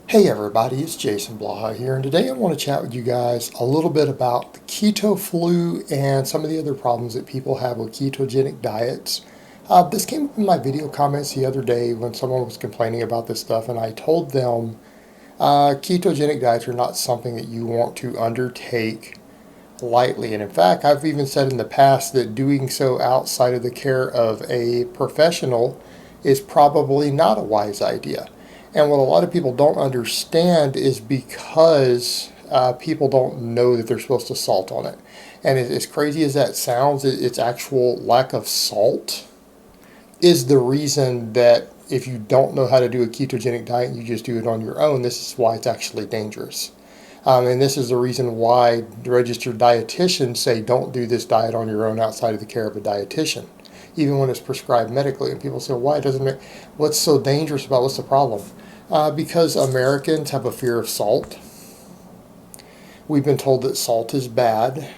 Hey everybody, it's Jason Blaha here, and today I want to chat with you guys a little bit about the keto flu and some of the other problems that people have with ketogenic diets. This came up in my video comments the other day when someone was complaining about this stuff, and I told them ketogenic diets are not something that you want to undertake lightly. And in fact, I've even said in the past that doing so outside of the care of a professional is probably not a wise idea. And what a lot of people don't understand is because people don't know that they're supposed to salt on it. And as crazy as that sounds, its actual lack of salt is the reason that if you don't know how to do a ketogenic diet and you just do it on your own, this is why it's actually dangerous. And this is the reason why registered dietitians say don't do this diet on your own outside of the care of a dietitian, even when it's prescribed medically. And people say, why? It doesn't make, what's so dangerous about, what's the problem? Because Americans have a fear of salt. We've been told that salt is bad.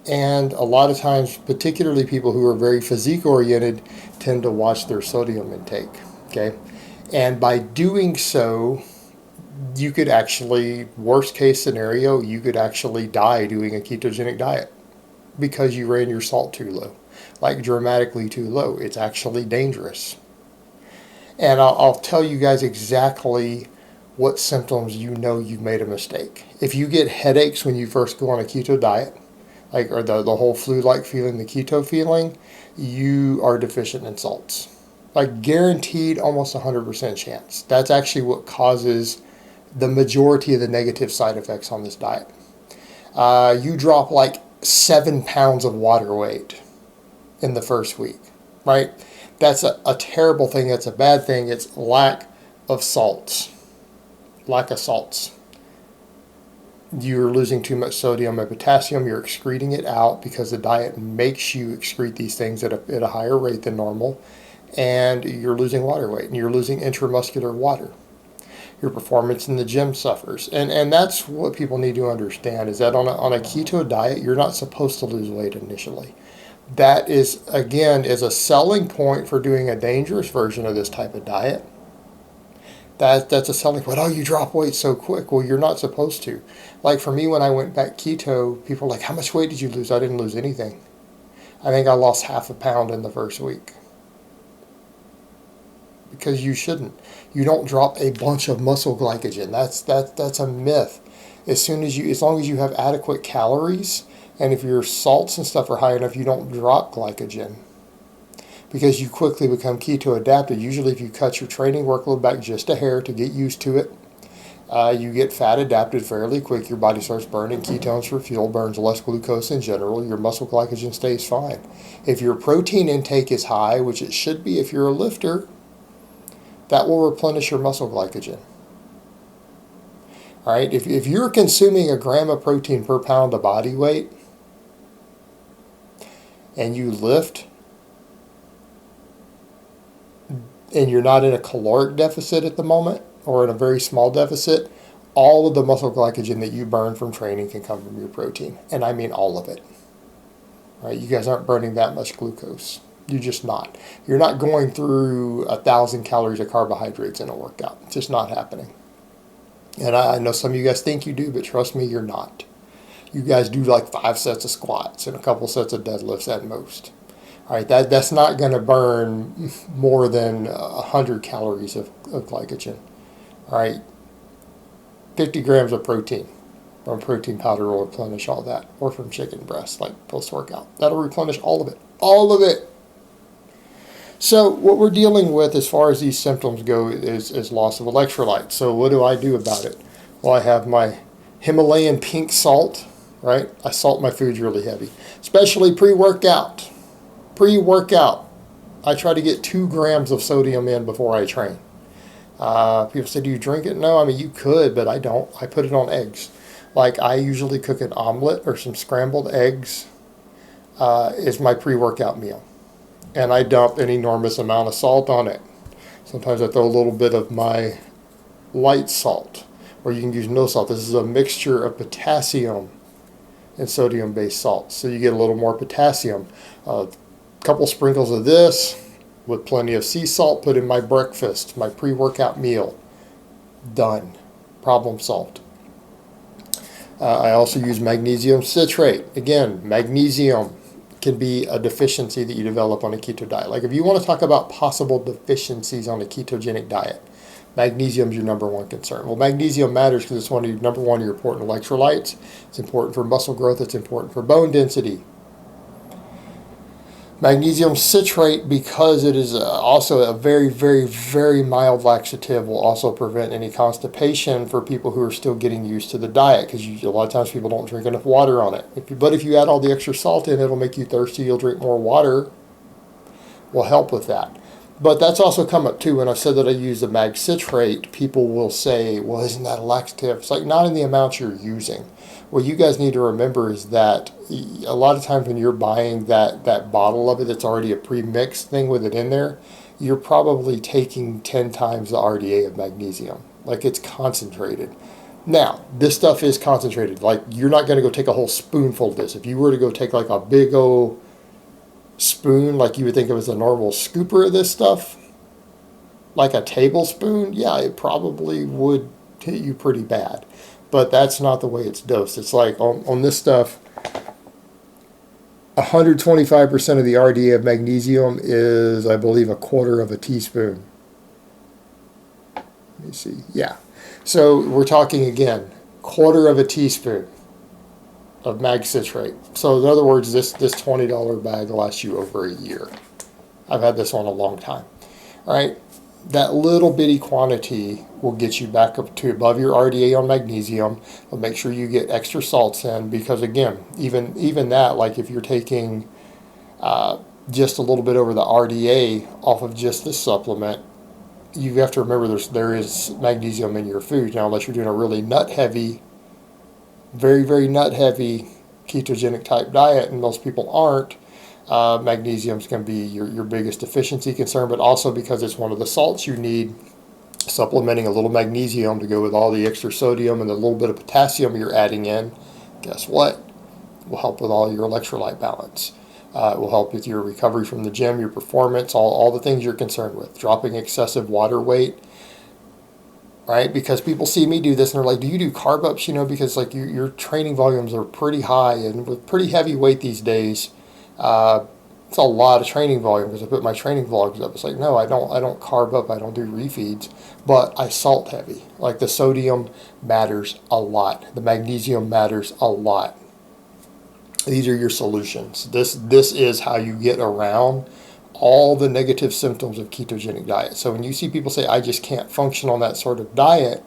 And a lot of times, particularly people who are very physique oriented, tend to watch their sodium intake. Okay. And by doing so, you could actually, worst case scenario, you could actually die doing a ketogenic diet because you ran your salt too low, like dramatically too low. It's actually dangerous. And I'll tell you guys exactly what symptoms you know you've made a mistake. If you get headaches when you first go on a keto diet, like or the whole flu-like feeling, the keto feeling, you are deficient in salts. Like guaranteed, almost 100% chance. That's actually what causes the majority of the negative side effects on this diet. You drop like 7 pounds of water weight in the first week, right? That's a terrible thing. That's a bad thing. It's lack of salts. Lack of salts. You're losing too much sodium and potassium. You're excreting it out because the diet makes you excrete these things at a higher rate than normal. And you're losing water weight and you're losing intramuscular water. Your performance in the gym suffers. And that's what people need to understand is that on a keto diet, you're not supposed to lose weight initially. That is, again, is a selling point for doing a dangerous version of this type of diet. That's a selling point. Oh, you drop weight so quick. Well, you're not supposed to. Like for me, when I went back keto, people were like, how much weight did you lose? I didn't lose anything. I think I lost half a pound in the first week. Because you shouldn't. You don't drop a bunch of muscle glycogen. That's a myth. As long as you have adequate calories, and if your salts and stuff are high enough, you don't drop glycogen. Because you quickly become keto adapted. Usually if you cut your training workload back just a hair to get used to it, you get fat adapted fairly quick. Your body starts burning ketones for fuel, burns less glucose in general. Your muscle glycogen stays fine. If your protein intake is high, which it should be if you're a lifter, that will replenish your muscle glycogen. All right, if you're consuming a gram of protein per pound of body weight and you lift and you're not in a caloric deficit at the moment or in a very small deficit, all of the muscle glycogen that you burn from training can come from your protein. And I mean all of it. All right, you guys aren't burning that much glucose. You're just not. You're not going through 1,000 calories of carbohydrates in a workout. It's just not happening. And I know some of you guys think you do, but trust me, you're not. You guys do like 5 sets of squats and a couple sets of deadlifts at most. All right, that's not going to burn more than 100 calories of glycogen. All right, 50 grams of protein from protein powder will replenish all that, or from chicken breast, like post-workout. That'll replenish all of it. All of it. So what we're dealing with as far as these symptoms go is loss of electrolytes. So what do I do about it? Well, I have my Himalayan pink salt, right? I salt my foods really heavy, especially pre-workout. Pre-workout, I try to get 2 grams of sodium in before I train. People say, do you drink it? No, I mean, you could, but I don't. I put it on eggs. Like I usually cook an omelet or some scrambled eggs is my pre-workout meal. And I dump an enormous amount of salt on it. Sometimes I throw a little bit of my light salt, or you can use no salt. This is a mixture of potassium and sodium-based salts. So you get a little more potassium. A couple sprinkles of this with plenty of sea salt, put in my breakfast, my pre-workout meal. Done. Problem solved. I also use magnesium citrate. Again, magnesium can be a deficiency that you develop on a keto diet. Like if you want to talk about possible deficiencies on a ketogenic diet, magnesium is your number one concern. Well, magnesium matters because it's one of your number one of your important electrolytes. It's important for muscle growth. It's important for bone density. Magnesium citrate, because it is also a very, very, very mild laxative, will also prevent any constipation for people who are still getting used to the diet, because a lot of times people don't drink enough water on it. But if you add all the extra salt in, it'll make you thirsty. You'll drink more water. Will help with that. But that's also come up too. When I've said that I use the mag citrate, people will say, well, isn't that a laxative? It's like, not in the amount you're using. What you guys need to remember is that a lot of times when you're buying that bottle of it that's already a pre-mixed thing with it in there, you're probably taking 10 times the RDA of magnesium. Like, it's concentrated. Now, this stuff is concentrated. Like, you're not going to go take a whole spoonful of this. If you were to go take like a big old spoon, like you would think of as a normal scooper of this stuff, like a tablespoon, yeah, it probably would hit you pretty bad. But that's not the way it's dosed. It's like on this stuff, 125% of the RDA of magnesium is, I believe, a quarter of a teaspoon. Let me see. Yeah. So we're talking, again, quarter of a teaspoon of mag citrate. So in other words, this $20 bag lasts you over a year. I've had this one a long time. All right. That little bitty quantity will get you back up to above your RDA on magnesium. But make sure you get extra salts in, because again, even that, like if you're taking just a little bit over the RDA off of just this supplement, you have to remember there is magnesium in your food. Now, unless you're doing a really nut heavy, very, very nut heavy ketogenic type diet, and most people aren't, magnesium is going to be your biggest deficiency concern, but also because it's one of the salts you need, supplementing a little magnesium to go with all the extra sodium and the little bit of potassium you're adding in, guess what? It will help with all your electrolyte balance. It will help with your recovery from the gym, your performance, all the things you're concerned with, dropping excessive water weight, right? Because people see me do this and they're like, do you do carb ups? Because like your training volumes are pretty high, and with pretty heavy weight these days, it's a lot of training volume, because I put my training vlogs up. It's like, no, I don't carb up, I don't do refeeds, but I salt heavy. Like the sodium matters a lot. The magnesium matters a lot. These are your solutions. This is how you get around all the negative symptoms of ketogenic diet. So when you see people say, I just can't function on that sort of diet,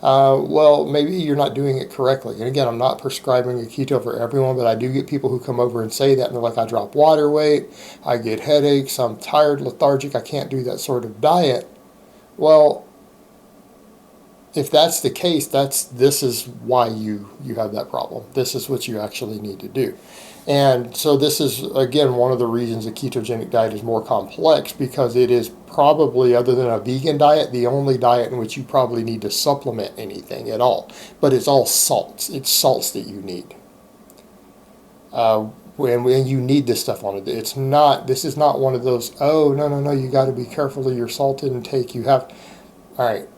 well, maybe you're not doing it correctly. And again, I'm not prescribing a keto for everyone, but I do get people who come over and say that, and they're like, I drop water weight, I get headaches, I'm tired, lethargic, I can't do that sort of diet. Well, if that's the case, this is why you have that problem. This is what you actually need to do. And so this is, again, one of the reasons a ketogenic diet is more complex, because it is probably, other than a vegan diet, the only diet in which you probably need to supplement anything at all. But it's all salts. It's salts that you need. When you need this stuff on it. This is not one of those, oh, no, you got to be careful of your salt intake. All right,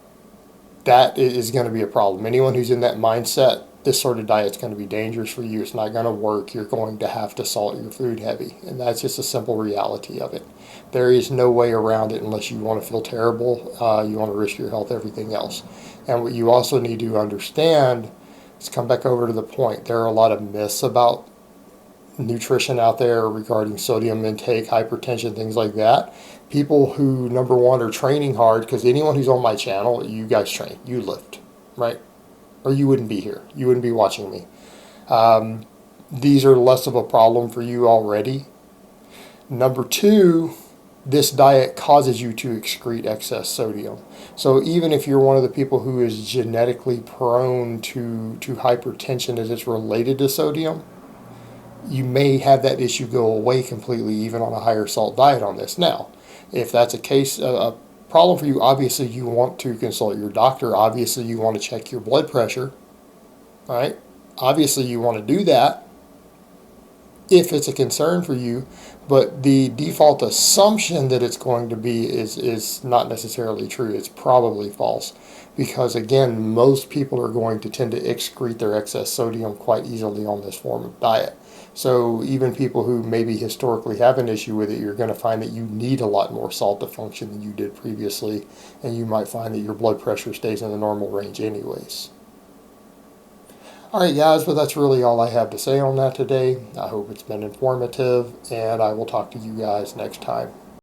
that is going to be a problem. Anyone who's in that mindset, this sort of diet's going to be dangerous for you. It's not going to work. You're going to have to salt your food heavy. And that's just a simple reality of it. There is no way around it unless you want to feel terrible. You want to risk your health, everything else. And what you also need to understand is, come back over to the point, there are a lot of myths about nutrition out there regarding sodium intake, hypertension, things like that. People who, number one, are training hard, because anyone who's on my channel, you guys train, you lift, right? Or you wouldn't be here. You wouldn't be watching me. These are less of a problem for you already. Number two, this diet causes you to excrete excess sodium. So even if you're one of the people who is genetically prone to hypertension as it's related to sodium, you may have that issue go away completely, even on a higher salt diet on this. Now, if that's a case, a problem for you, obviously you want to consult your doctor. Obviously you want to check your blood pressure, right? Obviously you want to do that if it's a concern for you, but the default assumption that it's going to be is not necessarily true. It's probably false, because again, most people are going to tend to excrete their excess sodium quite easily on this form of diet. So even people who maybe historically have an issue with it, you're going to find that you need a lot more salt to function than you did previously, and you might find that your blood pressure stays in the normal range anyways. All right, guys, but that's really all I have to say on that today. I hope it's been informative, and I will talk to you guys next time.